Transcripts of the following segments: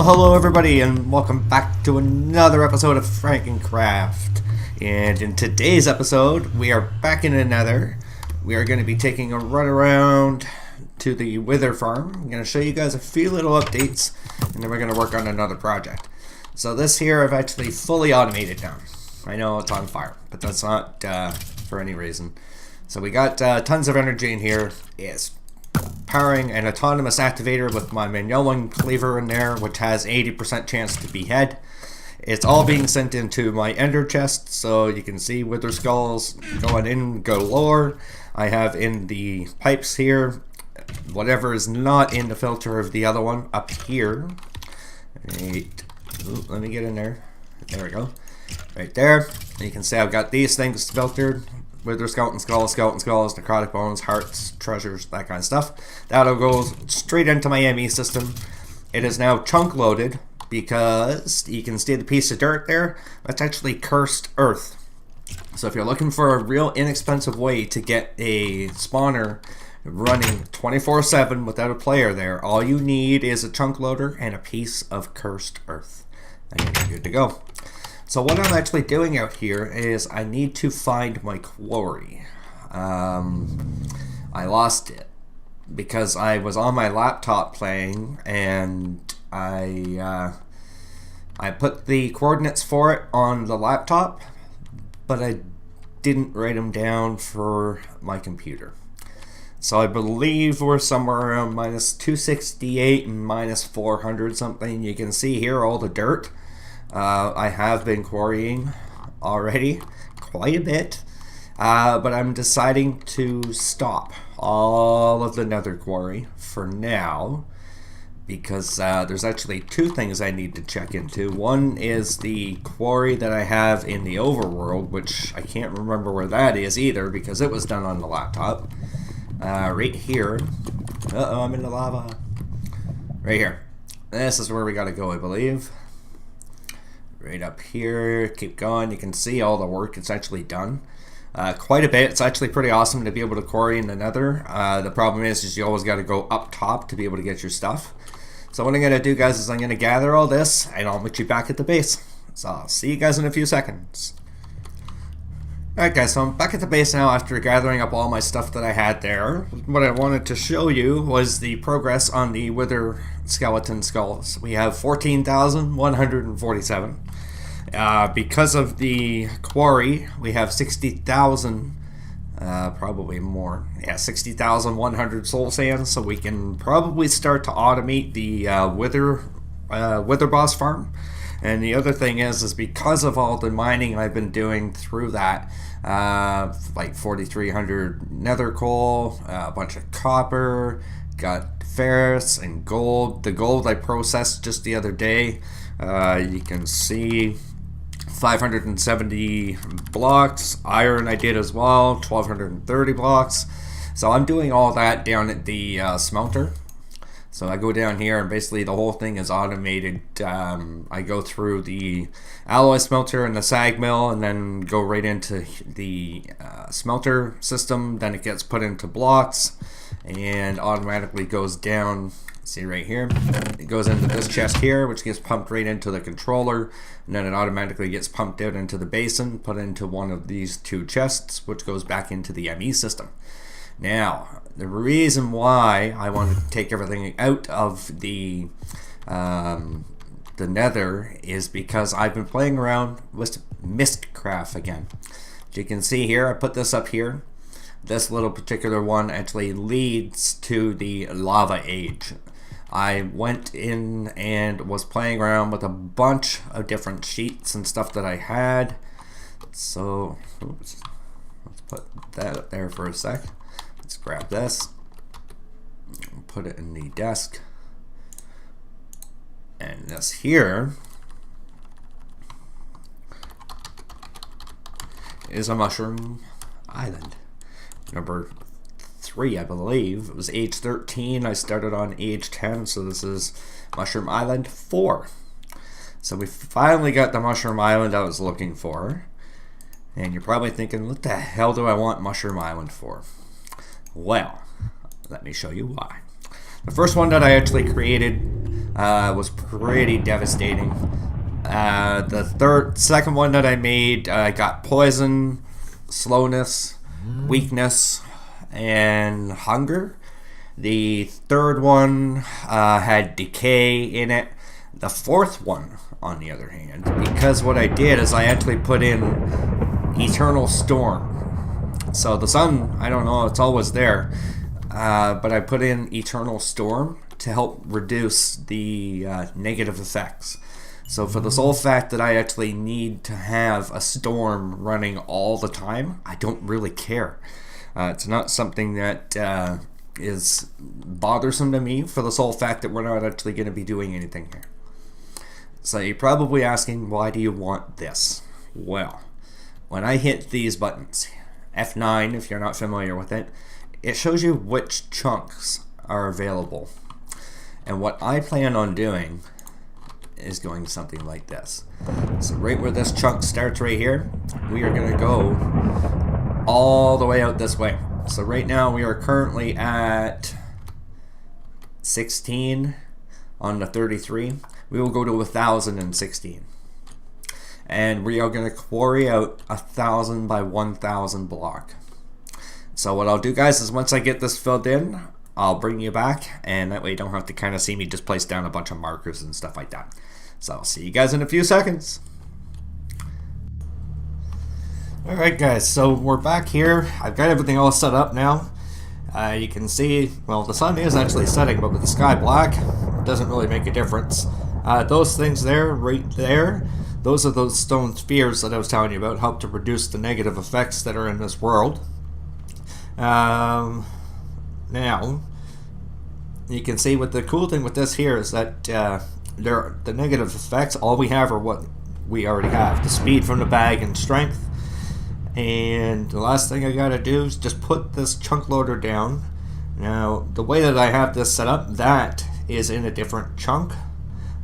Hello everybody, and welcome back to another episode of FrankenCraft. And in today's episode, we are back in another. We are going to be taking a run around to the Wither farm. I'm going to show you guys a few little updates, and then we're going to work on another project. So this here I've actually fully automated now. I know it's on fire, but that's not for any reason. So we got tons of energy in here. It's powering an autonomous activator with my Mignolan cleaver in there, which has 80% chance to behead. It's all being sent into my ender chest, so you can see Wither skulls going in, go lower. I have in the pipes here, whatever is not in the filter of the other one, up here. Right. Ooh, let me get in there. There we go. Right there. You can see I've got these things filtered. Wither skeleton skulls, necrotic bones, hearts, treasures, that kind of stuff. That'll go straight into my ME system. It is now chunk loaded because you can see the piece of dirt there. That's actually cursed earth. So if you're looking for a real inexpensive way to get a spawner running 24/7 without a player there, all you need is a chunk loader and a piece of cursed earth. And you're good to go. So what I'm actually doing out here is I need to find my quarry. I lost it because I was on my laptop playing, and I put the coordinates for it on the laptop, but I didn't write them down for my computer. So I believe we're somewhere around minus 268 and minus 400 something. You can see here all the dirt. I have been quarrying already quite a bit, but I'm deciding to stop all of the nether quarry for now because there's actually two things I need to check into. One is the quarry that I have in the overworld, which I can't remember where that is either because it was done on the laptop. Right here. Uh-oh, I'm in the lava. Right here. This is where we gotta go, I believe. Right up here, keep going. You can see all the work it's actually done. Quite a bit. It's actually pretty awesome to be able to quarry in the nether. The problem is you always got to go up top to be able to get your stuff. So what I'm going to do, guys, is I'm going to gather all this, and I'll meet you back at the base. So I'll see you guys in a few seconds. Alright guys, so I'm back at the base now after gathering up all my stuff that I had there. What I wanted to show you was the progress on the Wither skeleton skulls. We have 14,147. Because of the quarry, we have 60,000, probably more. Yeah, 60,100 soul sands, so we can probably start to automate the Wither boss farm. And the other thing is because of all the mining I've been doing through that, like 4,300 nether coal, a bunch of copper, got ferrous and gold. The gold I processed just the other day. You can see 570 blocks. Iron I did as well, 1,230 blocks. So I'm doing all that down at the smelter. So I go down here and basically the whole thing is automated. I go through the alloy smelter and the sag mill and then go right into the smelter system. Then it gets put into blocks and automatically goes down. See right here, it goes into this chest here, which gets pumped right into the controller, and then it automatically gets pumped out into the basin, put into one of these two chests, which goes back into the ME system. Now, the reason why I wanted to take everything out of the nether is because I've been playing around with Mistcraft again. As you can see here, I put this up here. This little particular one actually leads to the lava age. I went in and was playing around with a bunch of different sheets and stuff that I had. So, oops, let's put that up there for a sec. Let's grab this, put it in the desk, and this here is a mushroom island. Number 3, I believe. It was age 13. I started on age 10, so this is Mushroom Island 4. So we finally got the Mushroom Island I was looking for. And you're probably thinking, what the hell do I want Mushroom Island for? Well, let me show you why. The first one that I actually created was pretty devastating. The second one that I made, I got poison, slowness, weakness, and hunger. The third one had decay in it. The fourth one, on the other hand, because what I did is I actually put in eternal storm. So the sun, I don't know, it's always there, but I put in eternal storm to help reduce the negative effects. So for the sole fact that I actually need to have a storm running all the time, I don't really care. It's not something that is bothersome to me, for the sole fact that we're not actually going to be doing anything here. So you're probably asking, why do you want this? Well, when I hit these buttons, F9 if you're not familiar with it, it shows you which chunks are available. And what I plan on doing is going something like this. So right where this chunk starts right here, we are going to go all the way out this way. So right now we are currently at 16 on the 33. We will go to 1,016. And we are going to quarry out 1,000 by 1,000 block. So what I'll do, guys, is once I get this filled in, I'll bring you back, and that way you don't have to kind of see me just place down a bunch of markers and stuff like that. So I'll see you guys in a few seconds. Alright guys, so we're back here. I've got everything all set up now. You can see, well, the sun is actually setting, but with the sky black, it doesn't really make a difference. Those things there, right there, those are those stone spheres that I was telling you about, help to reduce the negative effects that are in this world. Now, you can see what the cool thing with this here is that the negative effects, all we have are what we already have. The speed from the bag and strength. And the last thing I gotta do is just put this chunk loader down. Now, the way that I have this set up, that is in a different chunk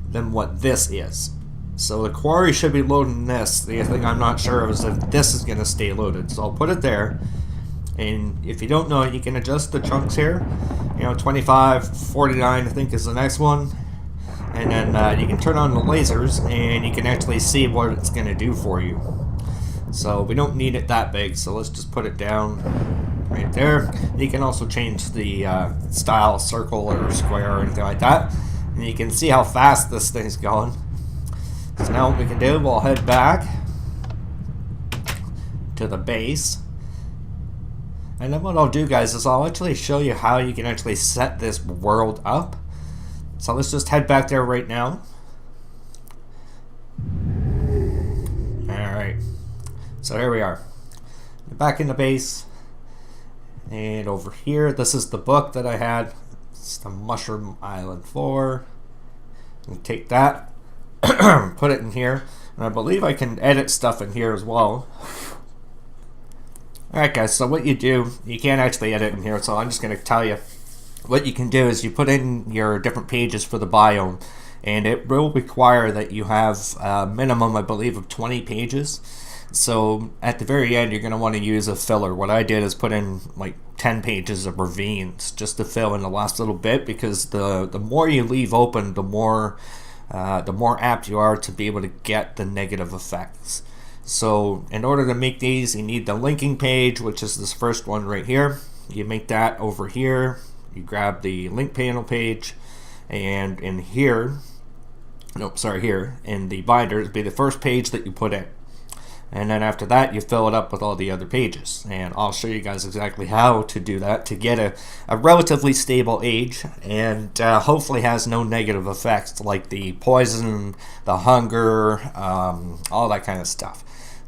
than what this is. So the quarry should be loading this. The thing I'm not sure of is if this is gonna stay loaded. So I'll put it there. And if you don't know it, you can adjust the chunks here. You know, 25, 49 I think is the next one. And then you can turn on the lasers and you can actually see what it's going to do for you. So we don't need it that big, so let's just put it down right there. You can also change the style, circle or square or anything like that. And you can see how fast this thing's going. So now what we can do, we'll head back to the base. And then what I'll do, guys, is I'll actually show you how you can actually set this world up. So let's just head back there right now. Alright. So here we are. Back in the base. And over here, this is the book that I had. It's the Mushroom Island 4. And take that, put it in here. And I believe I can edit stuff in here as well. Alright guys, so what you do, you can't actually edit in here, so I'm just going to tell you. What you can do is you put in your different pages for the biome, and it will require that you have a minimum, I believe, of 20 pages. So at the very end, you're going to want to use a filler. What I did is put in like 10 pages of ravines just to fill in the last little bit, because the more you leave open, the more apt you are to be able to get the negative effects. So in order to make these, you need the linking page, which is this first one right here. You make that over here. You grab the link panel page, and in here, here in the binder, it'll be the first page that you put in. And then after that, you fill it up with all the other pages. And I'll show you guys exactly how to do that to get a relatively stable age, and hopefully has no negative effects like the poison, the hunger, all that kind of stuff.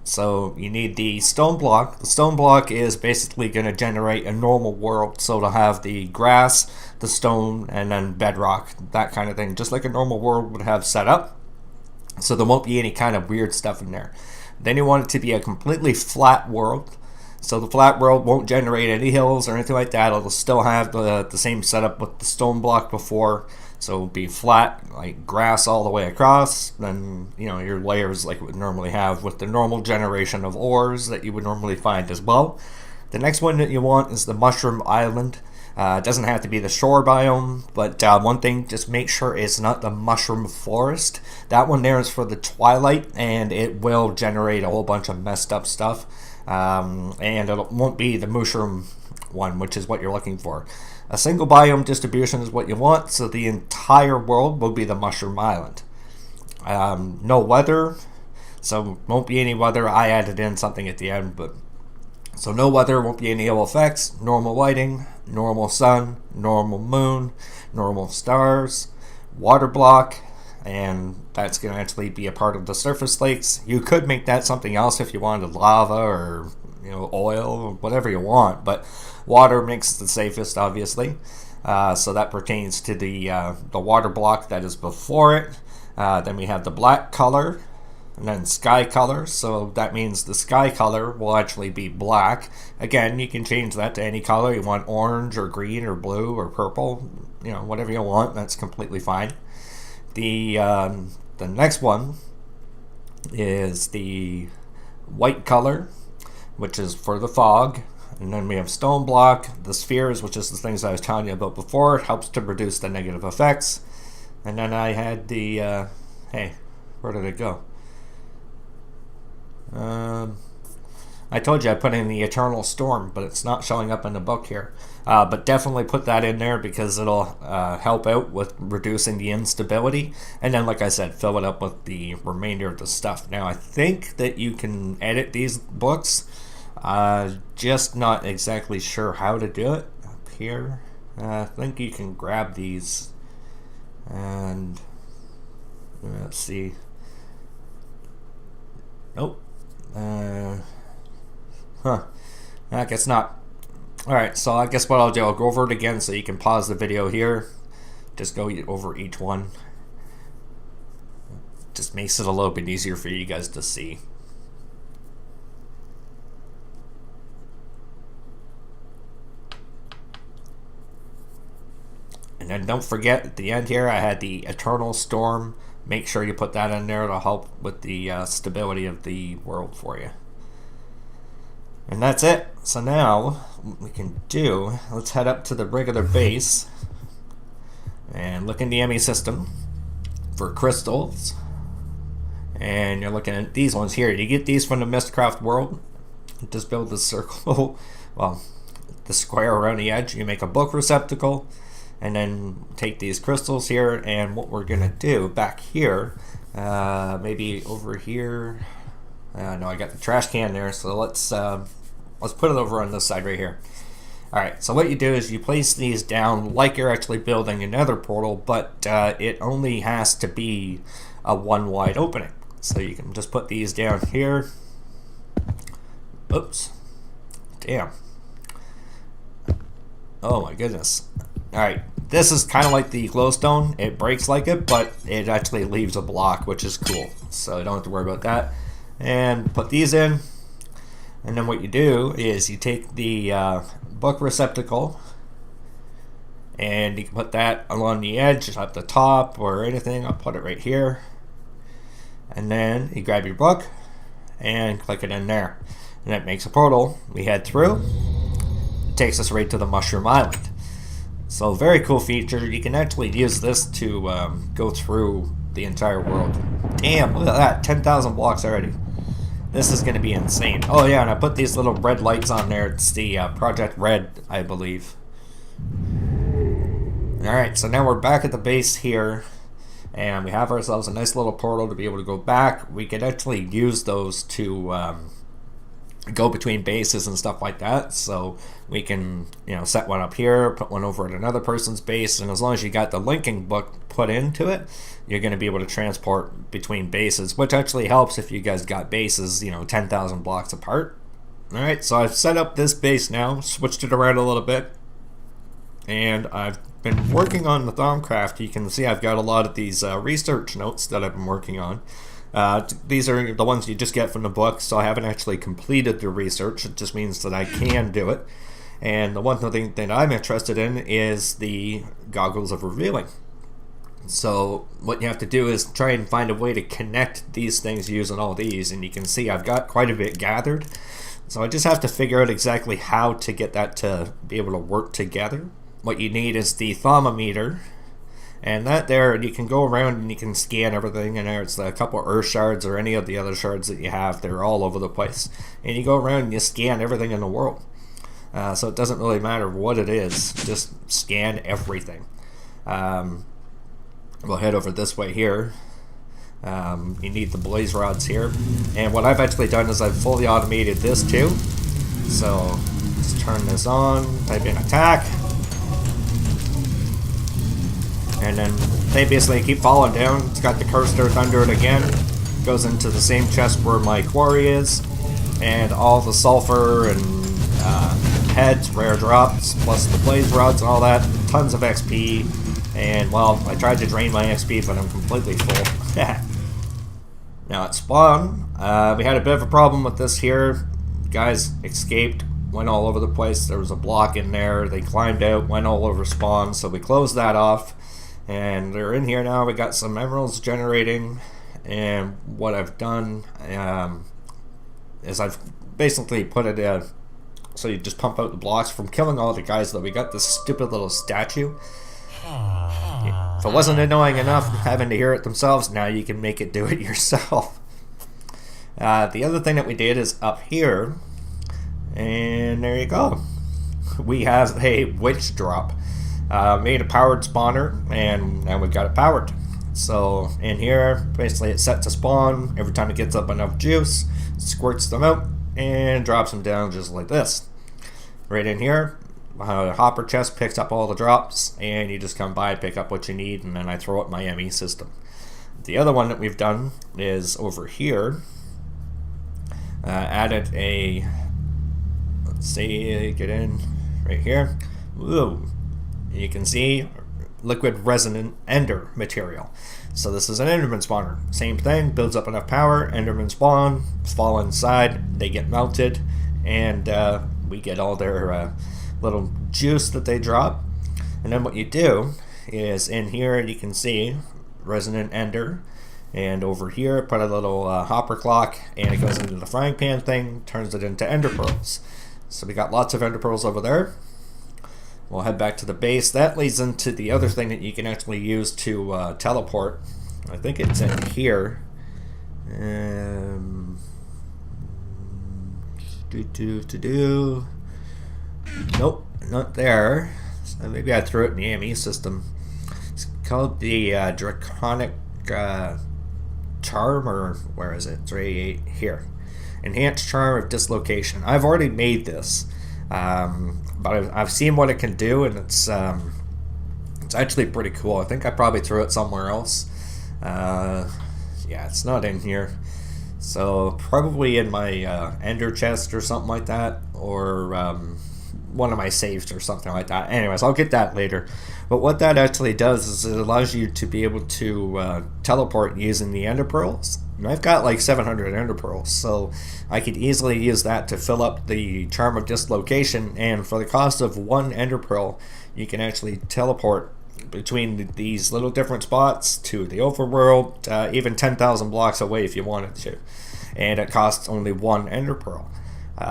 So you need the stone block. The stone block is basically going to generate a normal world. So it'll have the grass, the stone, and then bedrock, that kind of thing, just like a normal world would have set up. So there won't be any kind of weird stuff in there. Then you want it to be a completely flat world. So the flat world won't generate any hills or anything like that. It'll still have the same setup with the stone block before. So it'll be flat, like grass all the way across. Then, you know, your layers like it would normally have with the normal generation of ores that you would normally find as well. The next one that you want is the Mushroom Island. It doesn't have to be the shore biome, but one thing, just make sure it's not the mushroom forest. That one there is for the twilight, and it will generate a whole bunch of messed up stuff. And it won't be the mushroom one, which is what you're looking for. A single biome distribution is what you want, so the entire world will be the mushroom island. No weather, so won't be any weather. I added in something at the end, but so no weather, won't be any ill effects, normal lighting, normal sun, normal moon, normal stars, water block, and that's going to actually be a part of the surface lakes. You could make that something else if you wanted lava or oil or whatever you want, but water makes the safest, obviously. So that pertains to the water block that is before it. Then we have the black color, and then sky color, so that means the sky color will actually be black. Again, you can change that to any color. You want orange or green or blue or purple, whatever you want, that's completely fine. The next one is the white color, which is for the fog. And then we have stone block, the spheres, which is the things I was telling you about before. It helps to reduce the negative effects. And then I had the hey, where did it go? I told you I put in the Eternal Storm, but it's not showing up in the book here. But definitely put that in there because it'll help out with reducing the instability. And then, like I said, fill it up with the remainder of the stuff. Now, I think that you can edit these books. Just not exactly sure how to do it. Up here, I think you can grab these and let's see. Nope. I guess not. Alright, so I guess what I'll do, I'll go over it again so you can pause the video here. Just go over each one. Just makes it a little bit easier for you guys to see. And then don't forget, at the end here, I had the Eternal Storm. Make sure you put that in there to help with the stability of the world for you. And that's it. So now, what we can do, let's head up to the regular base and look in the ME system for crystals. And you're looking at these ones here. You get these from the Mistcraft world. Just build the circle, well, the square around the edge. You make a book receptacle. And then take these crystals here, and what we're gonna do back here, maybe over here. No, I got the trash can there, so let's put it over on this side right here. All right, so what you do is you place these down like you're actually building another portal, but it only has to be a one wide opening. So you can just put these down here. Oops, damn. Oh my goodness. Alright, this is kind of like the glowstone. It breaks like it, but it actually leaves a block, which is cool. So you don't have to worry about that. And put these in. And then what you do is you take the book receptacle and you can put that along the edge at the top or anything. I'll put it right here. And then you grab your book and click it in there. And that makes a portal. We head through. It takes us right to the Mushroom Island. So very cool feature. You can actually use this to go through the entire world. Damn, look at that. 10,000 blocks already. This is going to be insane. Oh yeah, and I put these little red lights on there. It's the Project Red, I believe. Alright, so now we're back at the base here. And we have ourselves a nice little portal to be able to go back. We could actually use those to go between bases and stuff like that, so we can set one up here, put one over at another person's base, and as long as you got the linking book put into it, you're going to be able to transport between bases, which actually helps if you guys got bases 10,000 blocks apart. Alright, so I've set up this base now, switched it around a little bit, and I've been working on the Thaumcraft. You can see I've got a lot of these research notes that I've been working on. These are the ones you just get from the book, so I haven't actually completed the research. It just means that I can do it. And the one thing that I'm interested in is the Goggles of Revealing. So what you have to do is try and find a way to connect these things using all these, and you can see I've got quite a bit gathered. So I just have to figure out exactly how to get that to be able to work together. what you need is the thermometer. And that there, you can go around and you can scan everything, and there's a couple of earth shards or any of the other shards that you have. They're all over the place. And you go around and you scan everything in the world. So it doesn't really matter what it is, just scan everything. We'll head over this way here. You need the blaze rods here. And what I've actually done is I've fully automated this too. So just turn this on, type in attack. And then they basically keep falling down. It's got the cursed earth under it again. Goes into the same chest where my quarry is. And all the sulfur and heads, rare drops, plus the blaze rods and all that. Tons of XP. And, well, I tried to drain my XP, but I'm completely full. Now at spawn, we had a bit of a problem with this here. Guys escaped, went all over the place. There was a block in there. They climbed out, went all over spawn. So we closed that off. And they're in here now. We got some emeralds generating, and what I've done is I've basically put it so you just pump out the blocks from killing all the guys. Though we got this stupid little statue. If it wasn't annoying enough having to hear it themselves, now you can make it do it yourself. The other thing that we did is up here, and there you go. We have a witch drop. Made a powered spawner, and now we've got it powered. So in here, basically it's set to spawn. Every time it gets up enough juice, squirts them out and drops them down just like this. Right in here, a hopper chest picks up all the drops, and you just come by, pick up what you need, and then I throw it in my ME system. The other one that we've done is over here. Added a, let's see, get in right here. Whoa. You can see liquid resonant ender material. So this is an enderman spawner. Same thing, builds up enough power, enderman spawn, fall inside, they get melted, and we get all their little juice that they drop. And then what you do is in here you can see resonant ender, and over here put a little hopper clock, and it goes into the frying pan thing, turns it into ender pearls. So we got lots of ender pearls over there. We'll head back to the base. That leads into the other thing that you can actually use to teleport. I think it's in here. Nope, not there. So maybe I threw it in the ME system. It's called the Draconic Charm, or where is it? It's right here. Enhanced Charm of Dislocation. I've already made this. But I've seen what it can do, and it's actually pretty cool. I think I probably threw it somewhere else. Yeah, it's not in here. So probably in my ender chest or something like that, or one of my saves or something like that. Anyways, I'll get that later. But what that actually does is it allows you to be able to teleport using the ender pearls. And I've got like 700 ender pearls, so I could easily use that to fill up the Charm of Dislocation, and for the cost of one ender pearl, you can actually teleport between these little different spots to the overworld, even 10,000 blocks away if you wanted to. And it costs only one ender pearl.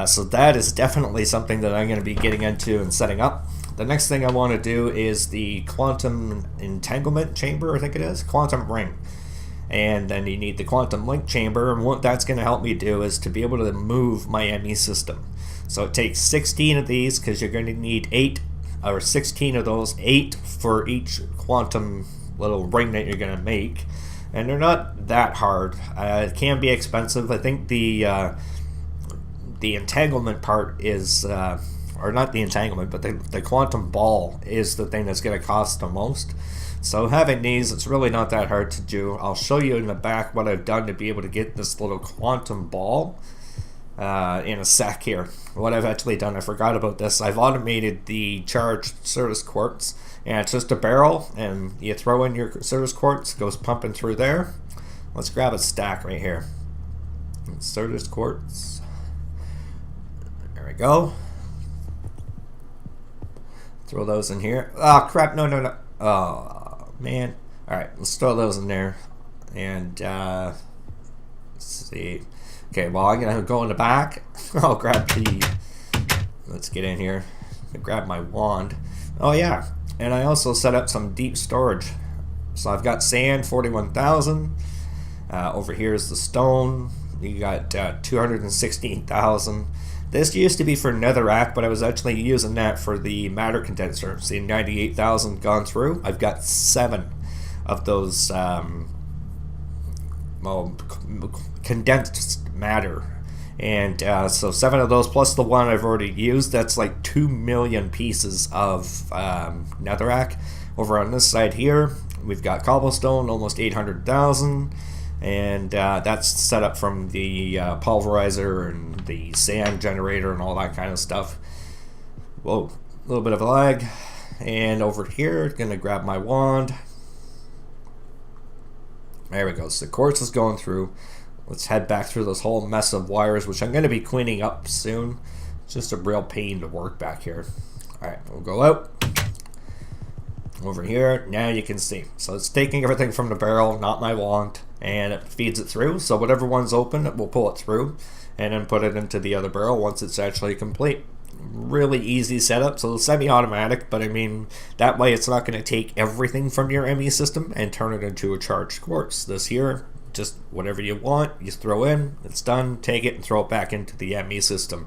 So that is definitely something that I'm going to be getting into and setting up. The next thing I want to do is the quantum entanglement chamber, I think it is, quantum ring. And then you need the quantum link chamber, and what that's going to help me do is to be able to move my ME system. So it takes 16 of these, because you're going to need 8 or 16 of those, 8 for each quantum little ring that you're going to make. And they're not that hard. It can be expensive. I think the entanglement part is, or not the entanglement, but the quantum ball is the thing that's going to cost the most. So having these, it's really not that hard to do. I'll show you in the back what I've done to be able to get this little quantum ball in a sec here. What I've actually done, I forgot about this, I've automated the charged service quartz, and it's just a barrel, and you throw in your service quartz, it goes pumping through there. Let's grab a stack right here. Service quartz. There we go. Throw those in here. Oh crap, no. Oh man. Alright, let's throw those in there. And let's see. Okay, well I'm gonna go in the back. I'll grab the, let's get in here. Grab my wand. Oh yeah, and I also set up some deep storage. So I've got sand, 41,000. Over here is the stone. You got 216,000. This used to be for netherrack, but I was actually using that for the matter condenser. See, 98,000 gone through. I've got 7 of those condensed matter. And so 7 of those plus the one I've already used, that's like 2 million pieces of netherrack. Over on this side here, we've got cobblestone, almost 800,000. And that's set up from the pulverizer and the sand generator and all that kind of stuff. Whoa, a little bit of a lag. And over here, gonna grab my wand. There we go. So the quartz is going through. Let's head back through this whole mess of wires, which I'm going to be cleaning up soon. It's just a real pain to work back here. Alright, we'll go out. Over here, now you can see. So it's taking everything from the barrel, not my wand, and it feeds it through. So whatever one's open, it will pull it through and then put it into the other barrel once it's actually complete. Really easy setup, so semi-automatic, but I mean, that way it's not going to take everything from your ME system and turn it into a charged quartz. This here, just whatever you want, you throw in, it's done, take it and throw it back into the ME system.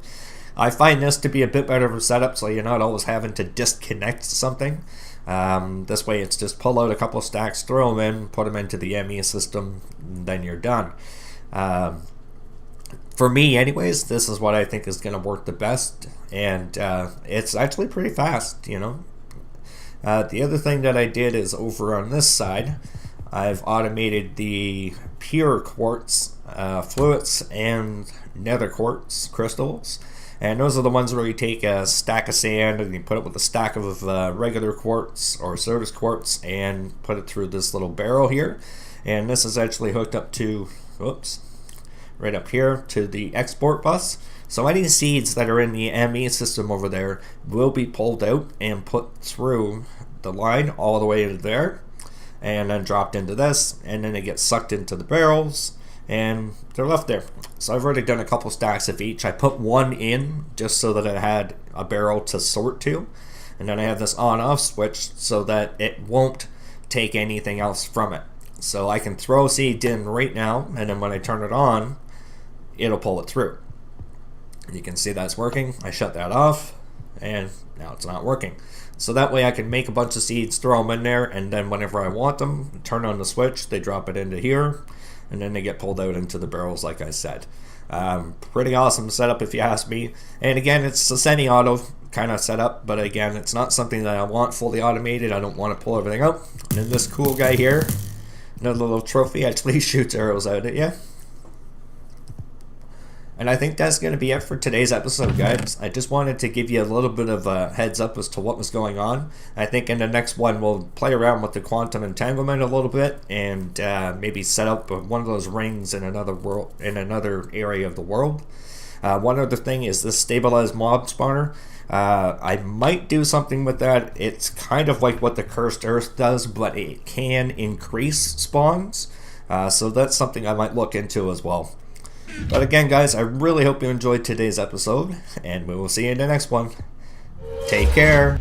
I find this to be a bit better of a setup, so you're not always having to disconnect something. This way it's just pull out a couple of stacks, throw them in, put them into the ME system, and then you're done. For me anyways, this is what I think is going to work the best, and it's actually pretty fast, you know. The other thing that I did is over on this side, I've automated the pure quartz fluids and nether quartz crystals, and those are the ones where you take a stack of sand and you put it with a stack of regular quartz or surface quartz and put it through this little barrel here. And this is actually hooked up to, whoops, right up here to the export bus. So any seeds that are in the ME system over there will be pulled out and put through the line all the way into there, and then dropped into this, and then it gets sucked into the barrels and they're left there. So I've already done a couple stacks of each. I put one in just so that it had a barrel to sort to, and then I have this on off switch so that it won't take anything else from it. So I can throw seeds in right now, and then when I turn it on, it'll pull it through. You can see that's working. I shut that off, and now it's not working. So that way I can make a bunch of seeds, throw them in there, and then whenever I want them, turn on the switch, they drop it into here, and then they get pulled out into the barrels like I said. Pretty awesome setup if you ask me. And again, it's a semi-auto kind of setup, but again, it's not something that I want fully automated. I don't want to pull everything out. And then this cool guy here, another little trophy, actually shoots arrows out at you. And I think that's going to be it for today's episode, guys. I just wanted to give you a little bit of a heads up as to what was going on. I think in the next one we'll play around with the quantum entanglement a little bit, and maybe set up one of those rings in another world, in another area of the world. One other thing is this stabilized mob spawner. I might do something with that. It's kind of like what the Cursed Earth does, but it can increase spawns. So that's something I might look into as well. But again, guys, I really hope you enjoyed today's episode, and we will see you in the next one. Take care.